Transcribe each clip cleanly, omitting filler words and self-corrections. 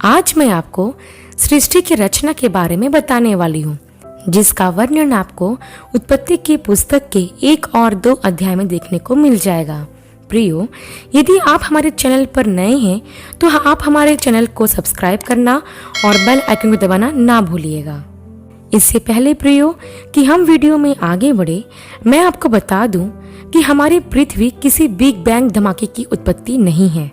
आज मैं आपको सृष्टि की रचना के बारे में बताने वाली हूँ, जिसका वर्णन आपको उत्पत्ति की पुस्तक के 1 और 2 अध्याय में देखने को मिल जाएगा। प्रियो, यदि आप हमारे चैनल पर नए हैं तो आप हमारे चैनल को सब्सक्राइब करना और बेल आइकन को दबाना ना भूलिएगा। इससे पहले प्रियो कि हम वीडियो में आगे बढ़े, मैं आपको बता दूं कि हमारी पृथ्वी किसी बिग बैंग धमाके की उत्पत्ति नहीं है,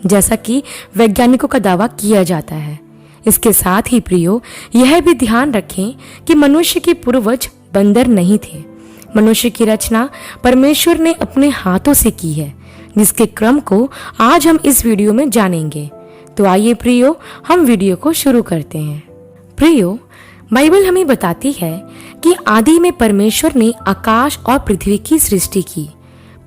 जैसा कि वैज्ञानिकों का दावा किया जाता है। इसके साथ ही प्रियो, यह भी ध्यान रखें कि मनुष्य के पूर्वज बंदर नहीं थे। मनुष्य की रचना परमेश्वर ने अपने हाथों से की है, जिसके क्रम को आज हम इस वीडियो में जानेंगे। तो आइए प्रियो, हम वीडियो को शुरू करते हैं। प्रियो, बाइबल हमें बताती है कि आदि में परमेश्वर ने आकाश और पृथ्वी की सृष्टि की।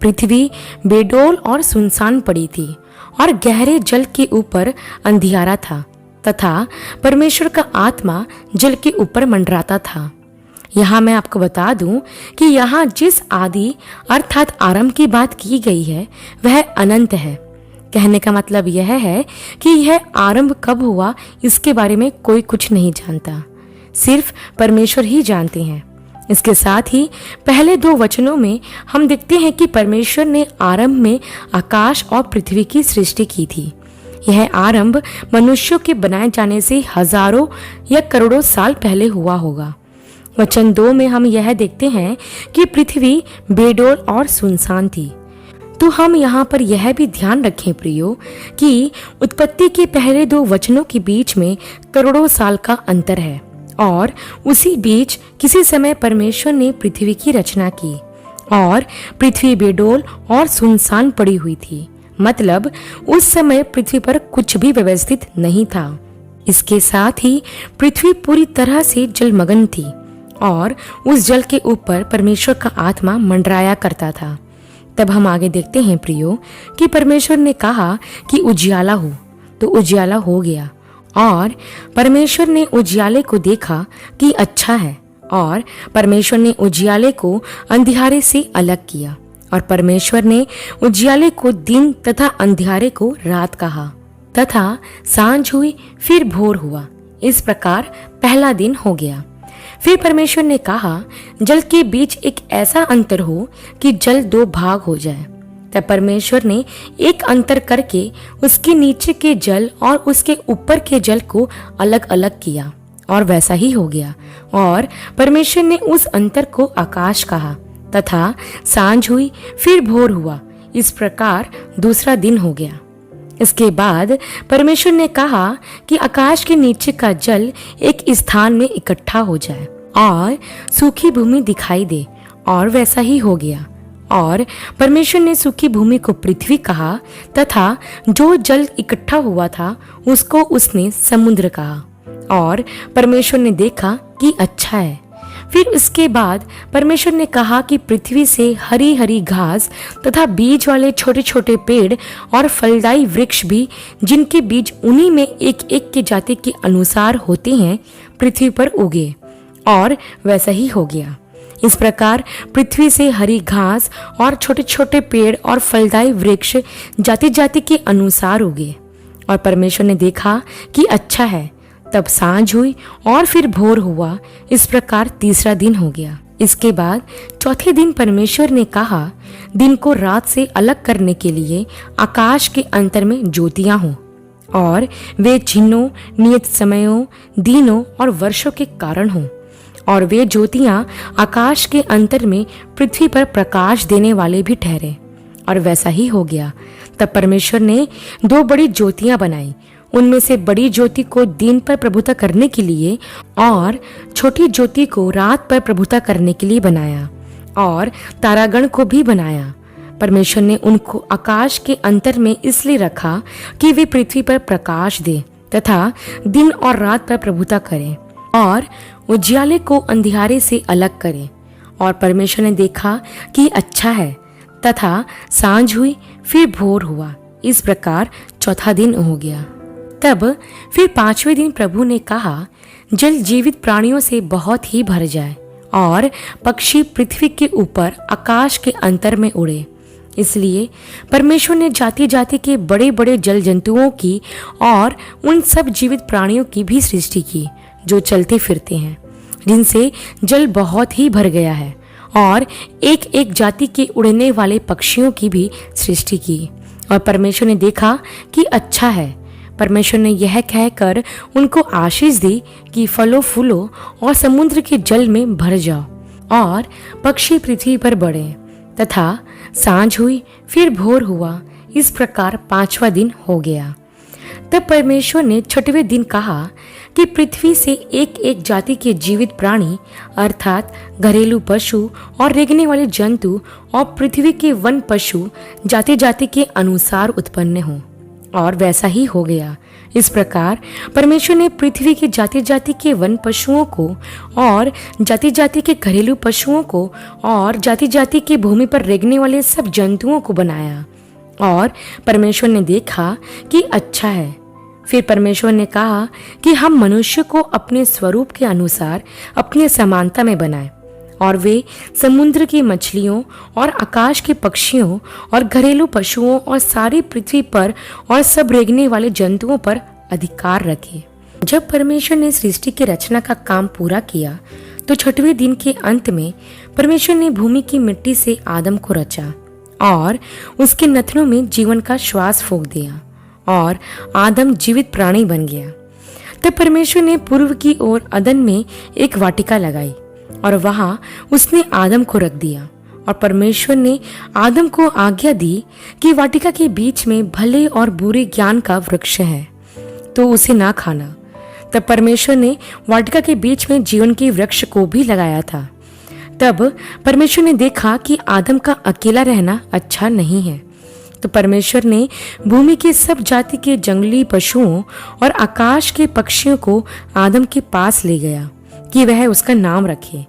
पृथ्वी बेडौल और सुनसान पड़ी थी और गहरे जल के ऊपर अंधियारा था तथा परमेश्वर का आत्मा जल के ऊपर मंडराता था। यहाँ मैं आपको बता दूं कि यहाँ जिस आदि अर्थात आरंभ की बात की गई है वह अनंत है। कहने का मतलब यह है कि यह आरंभ कब हुआ इसके बारे में कोई कुछ नहीं जानता, सिर्फ परमेश्वर ही जानते हैं। इसके साथ ही पहले 2 वचनों में हम देखते हैं कि परमेश्वर ने आरंभ में आकाश और पृथ्वी की सृष्टि की थी। यह आरंभ मनुष्यों के बनाए जाने से हजारों या करोड़ों साल पहले हुआ होगा। वचन 2 में हम यह देखते हैं कि पृथ्वी बेडौल और सुनसान थी। तो हम यहाँ पर यह भी ध्यान रखें प्रियो कि उत्पत्ति के पहले 2 वचनों के बीच में करोड़ों साल का अंतर है और उसी बीच किसी समय परमेश्वर ने पृथ्वी की रचना की और पृथ्वी बेडौल और सुनसान पड़ी हुई थी। मतलब उस समय पृथ्वी पर कुछ भी व्यवस्थित नहीं था। इसके साथ ही पृथ्वी पूरी तरह से जलमग्न थी और उस जल के ऊपर परमेश्वर का आत्मा मंडराया करता था। तब हम आगे देखते हैं प्रियो कि परमेश्वर ने कहा कि उजियाला हो, तो उजियाला हो गया और परमेश्वर ने उजियाले को देखा कि अच्छा है और परमेश्वर ने उजियाले को अंधियारे से अलग किया और परमेश्वर ने उजियाले को दिन तथा अंधियारे को रात कहा तथा सांझ हुई फिर भोर हुआ। इस प्रकार पहला दिन हो गया। फिर परमेश्वर ने कहा जल के बीच एक ऐसा अंतर हो कि जल 2 भाग हो जाए। तब परमेश्वर ने एक अंतर करके उसके नीचे के जल और उसके ऊपर के जल को अलग अलग किया और वैसा ही हो गया। और परमेश्वर ने उस अंतर को आकाश कहा तथा सांझ हुई फिर भोर हुआ। इस प्रकार दूसरा दिन हो गया। इसके बाद परमेश्वर ने कहा कि आकाश के नीचे का जल एक स्थान में इकट्ठा हो जाए और सूखी भूमि दिखाई दे, और वैसा ही हो गया। और परमेश्वर ने सूखी भूमि को पृथ्वी कहा तथा जो जल इकट्ठा हुआ था उसको उसने समुद्र कहा। और परमेश्वर ने देखा कि अच्छा है। फिर उसके बाद परमेश्वर ने कहा कि पृथ्वी से हरी हरी घास तथा बीज वाले छोटे छोटे पेड़ और फलदायी वृक्ष भी, जिनके बीज उन्हीं में एक एक के जाति के अनुसार होते हैं, पृथ्वी पर उगे, और वैसा ही हो गया। इस प्रकार पृथ्वी से हरी घास और छोटे छोटे पेड़ और फलदायी वृक्ष जाति जाति के अनुसार उगे। और परमेश्वर ने देखा कि अच्छा है। तब सांझ हुई और फिर भोर हुआ। इस प्रकार तीसरा दिन हो गया। इसके बाद चौथे दिन परमेश्वर ने कहा दिन को रात से अलग करने के लिए आकाश के अंतर में ज्योतियां हों, और वे चिन्हों, नियत समयों, दिनों और वर्षों के कारण हों, और वे ज्योतियां आकाश के अंतर में पृथ्वी पर प्रकाश देने वाले भी ठहरे। और वैसा ही हो गया। तब परमेश्वर ने 2 बड़ी ज्योतियां बनाई। उनमें से बड़ी ज्योति को दिन पर प्रभुता करने के लिए और छोटी ज्योति को रात पर प्रभुता करने के लिए बनाया, और तारागण को भी बनाया। परमेश्वर ने उनको आकाश के अंतर में इसलिए रखा कि वे पृथ्वी पर प्रकाश दे तथा दिन और रात पर प्रभुता करें और उजियाले को अंधियारे से अलग करें। और परमेश्वर ने देखा कि अच्छा है तथा सांझ हुई फिर भोर हुआ। इस प्रकार चौथा दिन हो गया। तब फिर 5वें दिन प्रभु ने कहा जल जीवित प्राणियों से बहुत ही भर जाए और पक्षी पृथ्वी के ऊपर आकाश के अंतर में उड़े। इसलिए परमेश्वर ने जाति जाति के बड़े बड़े जल जंतुओं की और उन सब जीवित प्राणियों की भी सृष्टि की जो चलते फिरते हैं, जिनसे जल बहुत ही भर गया है, और एक एक जाति के उड़ने वाले पक्षियों की भी सृष्टि की। और परमेश्वर ने देखा कि अच्छा है। परमेश्वर ने यह कहकर उनको आशीष दी कि फलो फूलो और समुद्र के जल में भर जाओ और पक्षी पृथ्वी पर बढ़े। तथा सांझ हुई, फिर भोर हुआ, इस प्रकार 5वां दिन हो गया। तब परमेश्वर ने 6वें दिन कहा कि पृथ्वी से एक एक जाति के जीवित प्राणी अर्थात घरेलू पशु और रेंगने वाले जंतु और पृथ्वी के वन पशु जाति जाति के अनुसार उत्पन्न हों। और वैसा ही हो गया। इस प्रकार परमेश्वर ने पृथ्वी के जाति जाति के वन पशुओं को और जाति जाति के घरेलू पशुओं को और जाति जाति के भूमि पर रेंगने वाले सब जंतुओं को बनाया। और परमेश्वर ने देखा कि अच्छा है। फिर परमेश्वर ने कहा कि हम मनुष्य को अपने स्वरूप के अनुसार अपने समानता में बनाएं, और वे समुद्र की मछलियों और आकाश के पक्षियों और घरेलू पशुओं और सारी पृथ्वी पर और सब रेंगने वाले जंतुओं पर अधिकार रखे। जब परमेश्वर ने सृष्टि की रचना का काम पूरा किया तो 6वें दिन के अंत में परमेश्वर ने भूमि की मिट्टी से आदम को रचा और उसके नथनों में जीवन का श्वास फूंक दिया, और आदम जीवित प्राणी बन गया। तब परमेश्वर ने पूर्व की ओर अदन में एक वाटिका लगाई और वहां उसने आदम को रख दिया। और परमेश्वर ने आदम को आज्ञा दी कि वाटिका के बीच में भले और बुरे ज्ञान का वृक्ष है, तो उसे ना खाना। तब परमेश्वर ने वाटिका के बीच में जीवन के वृक्ष को भी लगाया था। तब परमेश्वर ने देखा कि आदम का अकेला रहना अच्छा नहीं है, तो परमेश्वर ने भूमि के सब जाति के जंगली पशुओं और आकाश के पक्षियों को आदम के पास ले गया कि वह उसका नाम रखे।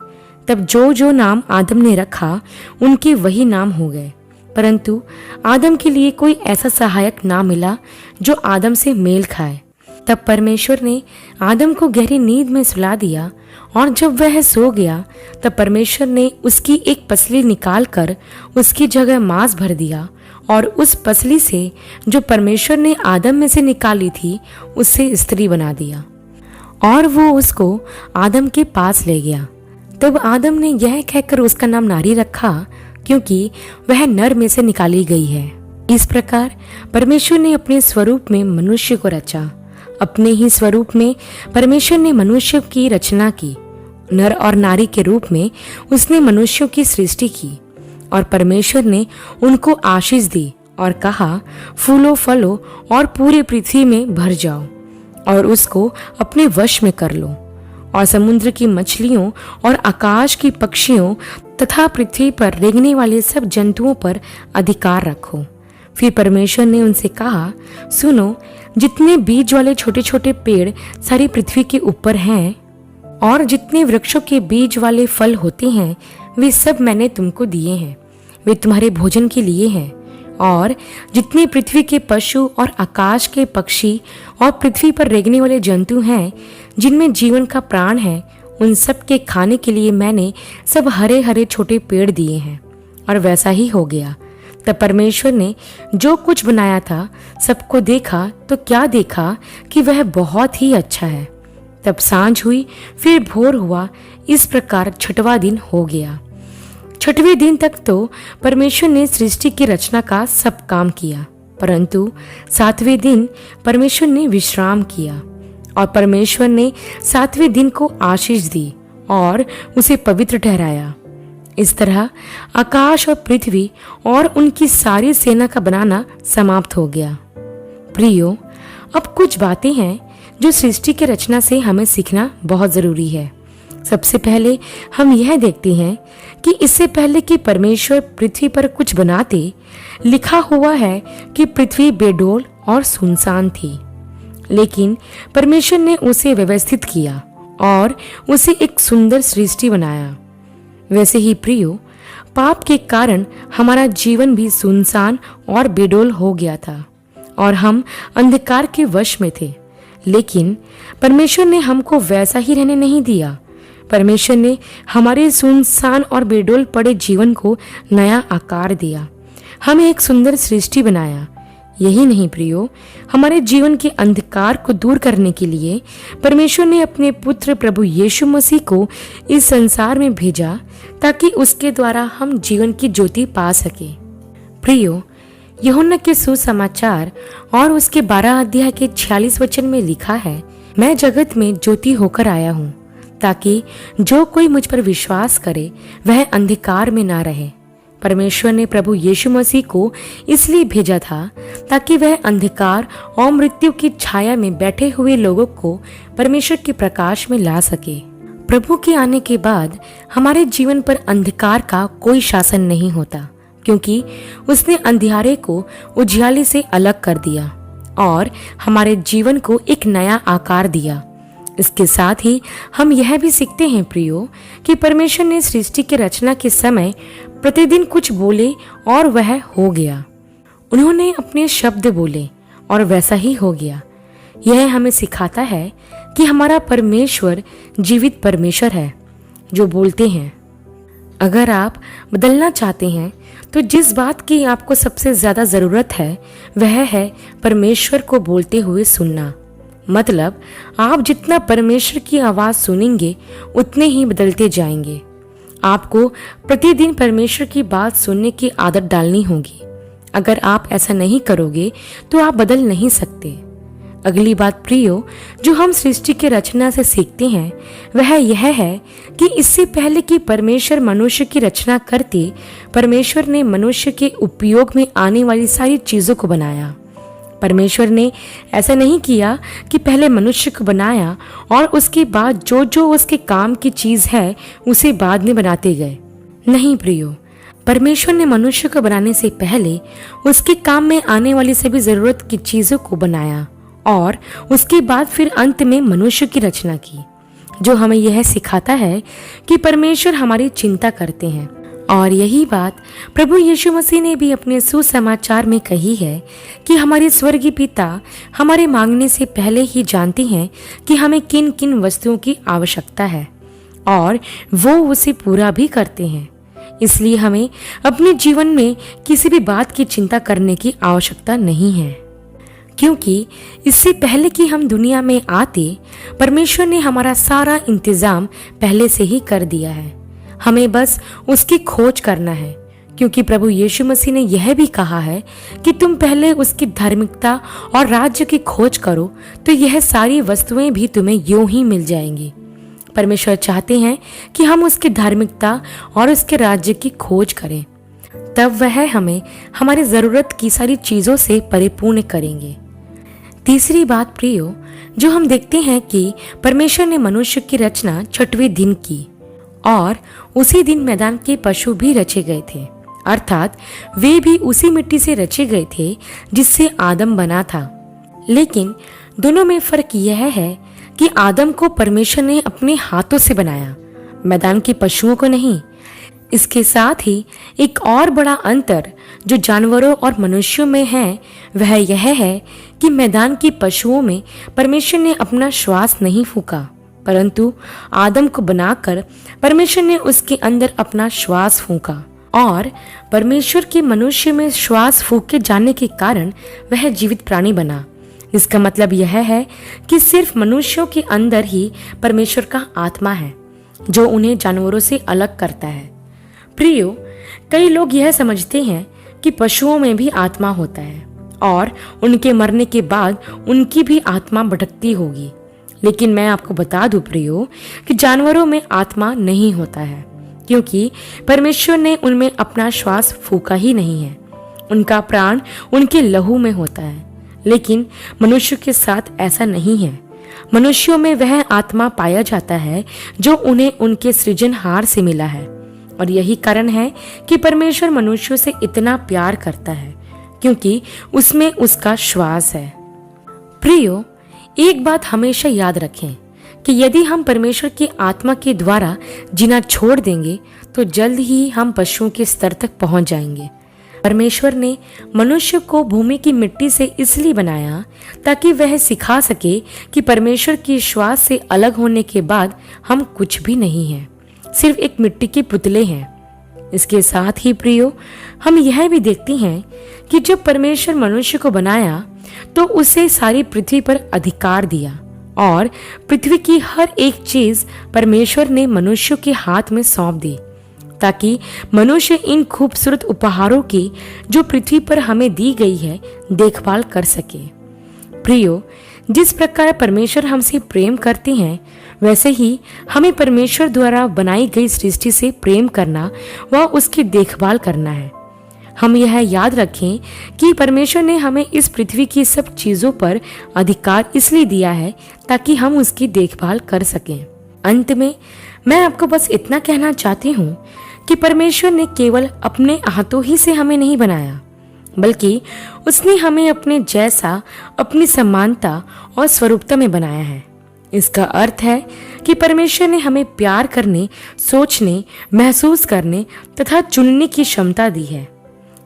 तब जो जो नाम आदम ने रखा उनके वही नाम हो गए, परंतु आदम के लिए कोई ऐसा सहायक ना मिला जो आदम से मेल खाए। तब परमेश्वर ने आदम को गहरी नींद में सुला दिया, और जब वह सो गया तब परमेश्वर ने उसकी एक पसली निकालकर उसकी जगह मांस भर दिया, और उस पसली से जो परमेश्वर ने आदम में से निकाली थी उससे स्त्री बना दिया, और वो उसको आदम के पास ले गया। तब आदम ने यह कहकर उसका नाम नारी रखा, क्योंकि वह नर में से निकाली गई है। इस प्रकार परमेश्वर ने अपने स्वरूप में मनुष्य को रचा। अपने ही स्वरूप में परमेश्वर ने मनुष्य की रचना की, नर और नारी के रूप में उसने मनुष्यों की सृष्टि की। और परमेश्वर ने उनको आशीष दी और कहा, फूलो फलो और पूरे पृथ्वी में भर जाओ और उसको अपने वश में कर लो, और समुद्र की मछलियों और आकाश की पक्षियों तथा पृथ्वी पर रेंगने वाले सब जंतुओं पर अधिकार रखो। फिर परमेश्वर ने उनसे कहा, सुनो, जितने बीज वाले छोटे छोटे पेड़ सारी पृथ्वी के ऊपर हैं और जितने वृक्षों के बीज वाले फल होते हैं, वे सब मैंने तुमको दिए हैं, वे तुम्हारे भोजन के लिए हैं। और जितने पृथ्वी के पशु और आकाश के पक्षी और पृथ्वी पर रेंगने वाले जंतु हैं, जिनमें जीवन का प्राण है, उन सब के खाने के लिए मैंने सब हरे हरे छोटे पेड़ दिए हैं। और वैसा ही हो गया। तब परमेश्वर ने जो कुछ बनाया था सबको देखा, तो क्या देखा कि वह बहुत ही अच्छा है। तब सांझ हुई, फिर भोर हुआ, इस प्रकार 6वां दिन हो गया। 6वें दिन तक तो परमेश्वर ने सृष्टि की रचना का सब काम किया, परंतु 7वें दिन परमेश्वर ने विश्राम किया। और परमेश्वर ने 7वें दिन को आशीष दी और उसे पवित्र ठहराया। इस तरह आकाश और पृथ्वी और उनकी सारी सेना का बनाना समाप्त हो गया। प्रियो, अब कुछ बातें हैं जो सृष्टि की रचना से हमें सीखना बहुत जरूरी है। सबसे पहले हम यह देखते हैं कि इससे पहले कि परमेश्वर पृथ्वी पर कुछ बनाते, लिखा हुआ है कि पृथ्वी बेडोल और सुनसान थी, लेकिन परमेश्वर ने उसे व्यवस्थित किया और उसे एक सुंदर सृष्टि बनाया। वैसे ही प्रियो, पाप के कारण हमारा जीवन भी सुनसान और बेडोल हो गया था और हम अंधकार के वश में थे, लेकिन परमेश्वर ने हमको वैसा ही रहने नहीं दिया। परमेश्वर ने हमारे सुनसान और बेडोल पड़े जीवन को नया आकार दिया। हमें एक सुंदर सृष्टि बनाया। यही नहीं प्रियो, हमारे जीवन के अंधकार को दूर करने के लिए परमेश्वर ने अपने पुत्र प्रभु यीशु मसीह को इस संसार में भेजा ताकि उसके द्वारा हम जीवन की ज्योति पा सके। प्रियो, यूहन्ना के सुसमाचार और उसके 12 अध्याय के 46 वचन में लिखा है, मैं जगत में ज्योति होकर आया हूँ ताकि जो कोई मुझ पर विश्वास करे वह अंधकार में ना रहे। परमेश्वर ने प्रभु यीशु मसीह को इसलिए भेजा था ताकि वह अंधकार और मृत्यु की छाया में बैठे हुए लोगों को परमेश्वर के प्रकाश में ला सके। प्रभु के आने के बाद हमारे जीवन पर अंधकार का कोई शासन नहीं होता, क्योंकि उसने अंधियारे को उजियाले से अलग कर दिया और हमारे जीवन को एक नया आकार दिया। इसके साथ ही हम यह भी सीखते हैं प्रियो कि परमेश्वर ने सृष्टि की रचना के समय प्रतिदिन कुछ बोले और वह हो गया। उन्होंने अपने शब्द बोले और वैसा ही हो गया। यह हमें सिखाता है कि हमारा परमेश्वर जीवित परमेश्वर है जो बोलते हैं। अगर आप बदलना चाहते हैं तो जिस बात की आपको सबसे ज्यादा जरूरत है वह है परमेश्वर को बोलते हुए सुनना। मतलब आप जितना परमेश्वर की आवाज सुनेंगे उतने ही बदलते जाएंगे। आपको प्रतिदिन परमेश्वर की बात सुनने की आदत डालनी होगी। अगर आप ऐसा नहीं करोगे तो आप बदल नहीं सकते। अगली बात प्रियो जो हम सृष्टि के रचना से सीखते हैं वह यह है कि इससे पहले कि परमेश्वर मनुष्य की रचना करते, परमेश्वर ने मनुष्य के उपयोग में आने वाली सारी चीजों को बनाया। परमेश्वर ने ऐसा नहीं किया कि पहले मनुष्य को बनाया और उसके बाद जो जो उसके काम की चीज है उसे बाद में बनाते गए। नहीं प्रियो, परमेश्वर ने मनुष्य को बनाने से पहले उसके काम में आने वाली सभी जरूरत की चीजों को बनाया और उसके बाद फिर अंत में मनुष्य की रचना की, जो हमें यह सिखाता है कि परमेश्वर हमारी चिंता करते हैं। और यही बात प्रभु यीशु मसीह ने भी अपने सुसमाचार में कही है कि हमारे स्वर्गीय पिता हमारे मांगने से पहले ही जानते हैं कि हमें किन किन वस्तुओं की आवश्यकता है और वो उसे पूरा भी करते हैं। इसलिए हमें अपने जीवन में किसी भी बात की चिंता करने की आवश्यकता नहीं है, क्योंकि इससे पहले कि हम दुनिया में आते परमेश्वर ने हमारा सारा इंतजाम पहले से ही कर दिया है। हमें बस उसकी खोज करना है, क्योंकि प्रभु यीशु मसीह ने यह भी कहा है कि तुम पहले उसकी धार्मिकता और राज्य की खोज करो तो यह सारी वस्तुएं भी तुम्हें यूं ही मिल जाएंगी। परमेश्वर चाहते हैं कि हम उसकी धार्मिकता और उसके राज्य की खोज करें, तब वह हमें हमारी जरूरत की सारी चीजों से परिपूर्ण करेंगे। तीसरी बात प्रियो जो हम देखते हैं कि परमेश्वर ने मनुष्य की रचना 6वें दिन की और उसी दिन मैदान के पशु भी रचे गए थे, अर्थात वे भी उसी मिट्टी से रचे गए थे जिससे आदम बना था। लेकिन दोनों में फर्क यह है कि आदम को परमेश्वर ने अपने हाथों से बनाया, मैदान के पशुओं को नहीं। इसके साथ ही एक और बड़ा अंतर जो जानवरों और मनुष्यों में है वह यह है कि मैदान के पशुओं में परमेश्वर ने अपना श्वास नहीं फूका, परंतु आदम को बनाकर परमेश्वर ने उसके अंदर अपना श्वास फूका और परमेश्वर के मनुष्य में श्वास फूके जाने के कारण वह जीवित प्राणी बना। इसका मतलब यह है कि सिर्फ मनुष्यों के अंदर ही परमेश्वर का आत्मा है जो उन्हें जानवरों से अलग करता है। प्रियो, कई लोग यह समझते हैं कि पशुओं में भी आत्मा होता है और उनके मरने के बाद उनकी भी आत्मा भटकती होगी, लेकिन मैं आपको बता दूं प्रियो कि जानवरों में आत्मा नहीं होता है, क्योंकि परमेश्वर ने उनमें अपना श्वास फूका ही नहीं है। उनका प्राण उनके लहू में होता है, लेकिन मनुष्य के साथ ऐसा नहीं है। मनुष्यों में वह आत्मा पाया जाता है जो उन्हें उनके सृजनहार से मिला है, और यही कारण है कि परमेश्वर मनुष्यों से इतना प्यार करता है, क्योंकि उसमें उसका श्वास है। प्रियो, एक बात हमेशा याद रखें कि यदि हम परमेश्वर की आत्मा के द्वारा जीना छोड़ देंगे तो जल्द ही हम पशुओं के स्तर तक पहुंच जाएंगे। परमेश्वर ने मनुष्य को भूमि की मिट्टी से इसलिए बनाया ताकि वह सिखा सके कि परमेश्वर की श्वास से अलग होने के बाद हम कुछ भी नहीं हैं, सिर्फ एक मिट्टी के पुतले हैं। इसके साथ ही प्रियो, हम यह भी देखते हैं कि जब परमेश्वर मनुष्य को बनाया तो उसे सारी पृथ्वी पर अधिकार दिया और पृथ्वी की हर एक चीज परमेश्वर ने मनुष्य के हाथ में सौंप दी, ताकि मनुष्य इन खूबसूरत उपहारों की जो पृथ्वी पर हमें दी गई है देखभाल कर सके। प्रियो, जिस प्रकार परमेश्वर हमसे प्रेम करते हैं, वैसे ही हमें परमेश्वर द्वारा बनाई गई सृष्टि से प्रेम करना व उसकी देखभाल करना है। हम यह याद रखें कि परमेश्वर ने हमें इस पृथ्वी की सब चीजों पर अधिकार इसलिए दिया है ताकि हम उसकी देखभाल कर सकें। अंत में मैं आपको बस इतना कहना चाहती हूँ कि परमेश्वर ने केवल अपने हाथों ही से हमें नहीं बनाया, बल्कि उसने हमें अपने जैसा, अपनी समानता और स्वरूपता में बनाया है। इसका अर्थ है कि परमेश्वर ने हमें प्यार करने, सोचने, महसूस करने तथा चुनने की क्षमता दी है।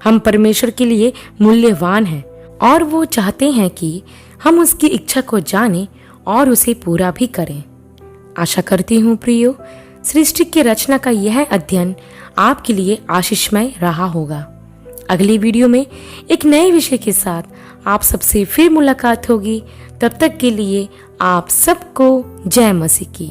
हम परमेश्वर के लिए मूल्यवान हैं और वो चाहते हैं कि हम उसकी इच्छा को जानें और उसे पूरा भी करें। आशा करती हूँ प्रियो, सृष्टि की रचना का यह अध्ययन आपके लिए आशीषमय रहा होगा। अगली वीडियो में एक नए विषय के साथ आप सबसे फिर मुलाकात होगी। तब तक के लिए आप सबको जय मसीह की।